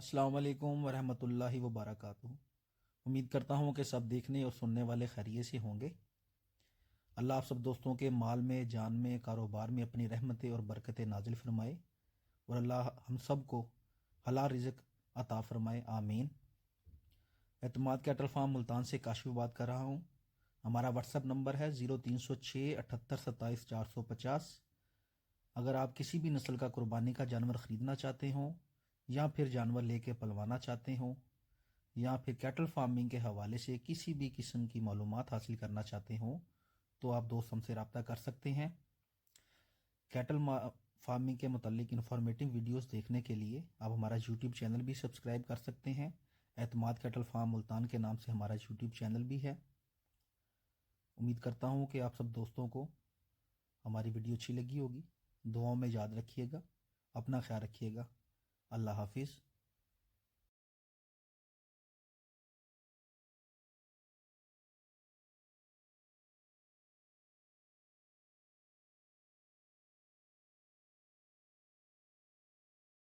السلام علیکم ورحمۃ اللہ وبرکاتہ۔ امید کرتا ہوں کہ سب دیکھنے اور سننے والے خیریت سے ہوں گے۔ اللہ آپ سب دوستوں کے مال میں، جان میں، کاروبار میں اپنی رحمتیں اور برکتیں نازل فرمائے، اور اللہ ہم سب کو حلال رزق عطا فرمائے، آمین۔ اعتماد کیٹل فارم ملتان سے کاشف بات کر رہا ہوں۔ ہمارا واٹس ایپ نمبر ہے 0306 78 27 450۔ اگر آپ کسی بھی نسل کا قربانی کا جانور خریدنا چاہتے ہوں، یا پھر جانور لے کے پلوانا چاہتے ہوں، یا پھر کیٹل فارمنگ کے حوالے سے کسی بھی قسم کی معلومات حاصل کرنا چاہتے ہوں، تو آپ دوست ہم سے رابطہ کر سکتے ہیں۔ کیٹل فارمنگ کے متعلق انفارمیٹو ویڈیوز دیکھنے کے لیے آپ ہمارا یوٹیوب چینل بھی سبسکرائب کر سکتے ہیں۔ اعتماد کیٹل فارم ملتان کے نام سے ہمارا یوٹیوب چینل بھی ہے۔ امید کرتا ہوں کہ آپ سب دوستوں کو ہماری ویڈیو اچھی لگی ہوگی۔ دعاؤں میں یاد رکھیے گا، اپنا خیال رکھیے گا۔ اللہ حافظ۔